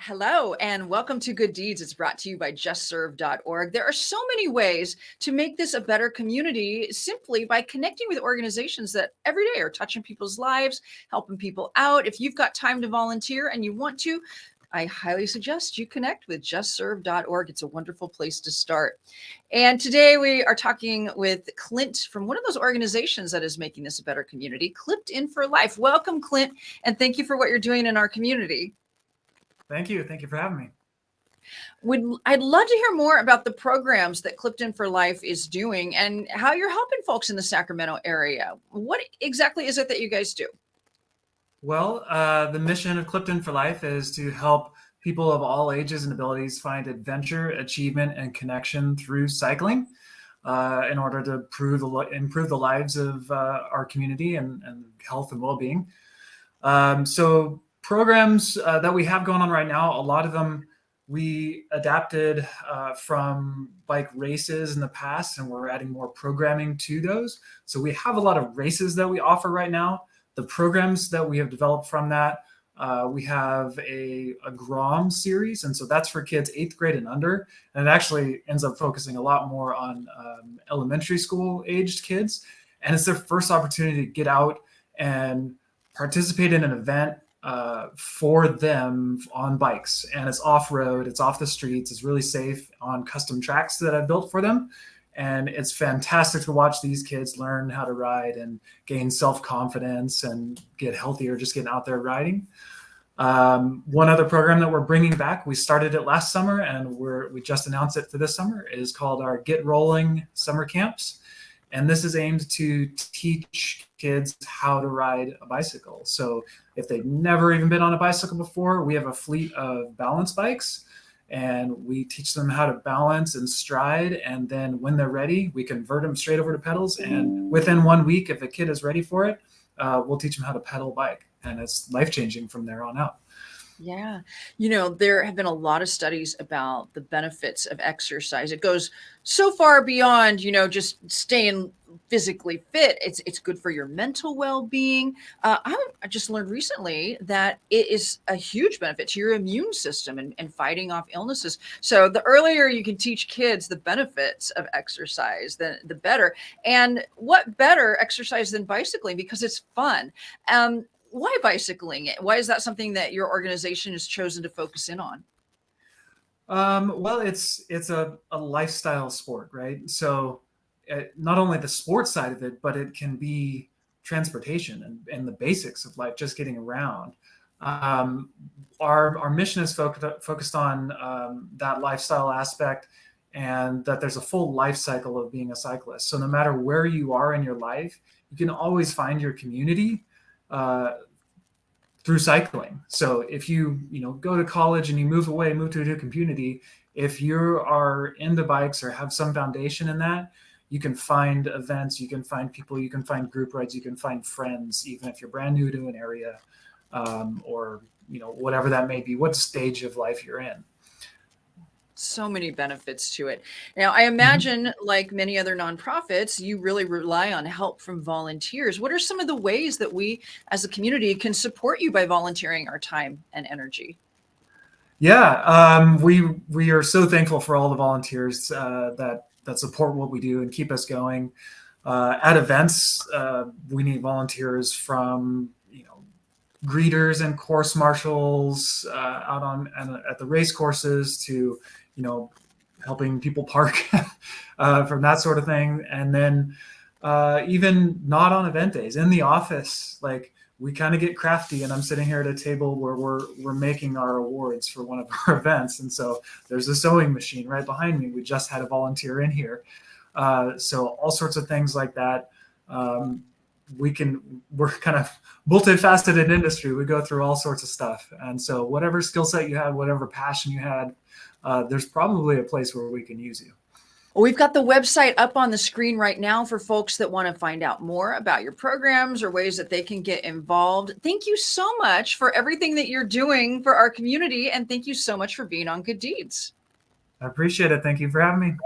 Hello and welcome to Good Deeds. It's brought to you by justserve.org. There are so many ways to make this a better community simply by connecting with organizations that every day are touching people's lives, helping people out. If you've got time to volunteer and you want to, I highly suggest you connect with justserve.org. It's a wonderful place to start. And today we are talking with Clint from one of those organizations that is making this a better community, Clipped In for Life. Welcome, Clint, and thank you for what you're doing in our community. Thank you. Thank you for having me. I'd love to hear more about the programs that Clipped In for Life is doing and how you're helping folks in the Sacramento area. What exactly is it that you guys do? Well, the mission of Clipped In for Life is to help people of all ages and abilities find adventure, achievement, and connection through cycling in order to improve the lives of our community and health and well-being. So programs that we have going on right now, a lot of them we adapted from bike races in the past, and we're adding more programming to those. So we have a lot of races that we offer right now. The programs that we have developed from that, we have a GROM series, and so that's for kids 8th grade and under, and it actually ends up focusing a lot more on elementary school aged kids, and it's their first opportunity to get out and participate in an event for them on bikes. And it's off-road, it's off the streets, it's really safe on custom tracks that I've built for them. And it's fantastic to watch these kids learn how to ride and gain self-confidence and get healthier just getting out there riding. One other program that we're bringing back, we started it last summer and we just announced it for this summer, is called our Get Rolling Summer Camps. And this is aimed to teach kids how to ride a bicycle. So if they've never even been on a bicycle before, we have a fleet of balance bikes, and we teach them how to balance and stride. And then when they're ready, we convert them straight over to pedals. And within 1 week, if a kid is ready for it, we'll teach them how to pedal bike. And it's life-changing from there on out. Yeah. You know, there have been a lot of studies about the benefits of exercise. It goes so far beyond, just staying physically fit. It's good for your mental well-being. I just learned recently that it is a huge benefit to your immune system and fighting off illnesses. So the earlier you can teach kids the benefits of exercise, the better. And what better exercise than bicycling, because it's fun. Why bicycling? Why is that something that your organization has chosen to focus in on? Well, it's a lifestyle sport, right? So not only the sports side of it, but it can be transportation and the basics of life, just getting around. Our mission is focused on that lifestyle aspect, and that there's a full life cycle of being a cyclist. So no matter where you are in your life, you can always find your community through cycling. So if you go to college and you move to a new community, if you are into bikes or have some foundation in that, you can find events, you can find people, you can find group rides, you can find friends, even if you're brand new to an area, or whatever that may be, what stage of life you're in. So many benefits to it. Now, I imagine, like many other nonprofits, you really rely on help from volunteers. What are some of the ways that we as a community can support you by volunteering our time and energy? Yeah, we are so thankful for all the volunteers that support what we do and keep us going. At events, we need volunteers from greeters and course marshals out at the race courses to helping people park from that sort of thing. And then even not on event days, in the office, like we kind of get crafty, and I'm sitting here at a table where we're making our awards for one of our events. And so there's a sewing machine right behind me. We just had a volunteer in here. So all sorts of things like that. We're kind of multifaceted industry. We go through all sorts of stuff. And so whatever skill set you had, whatever passion you had, there's probably a place where we can use you. Well, we've got the website up on the screen right now for folks that want to find out more about your programs or ways that they can get involved. Thank you so much for everything that you're doing for our community. And thank you so much for being on Good Deeds. I appreciate it. Thank you for having me.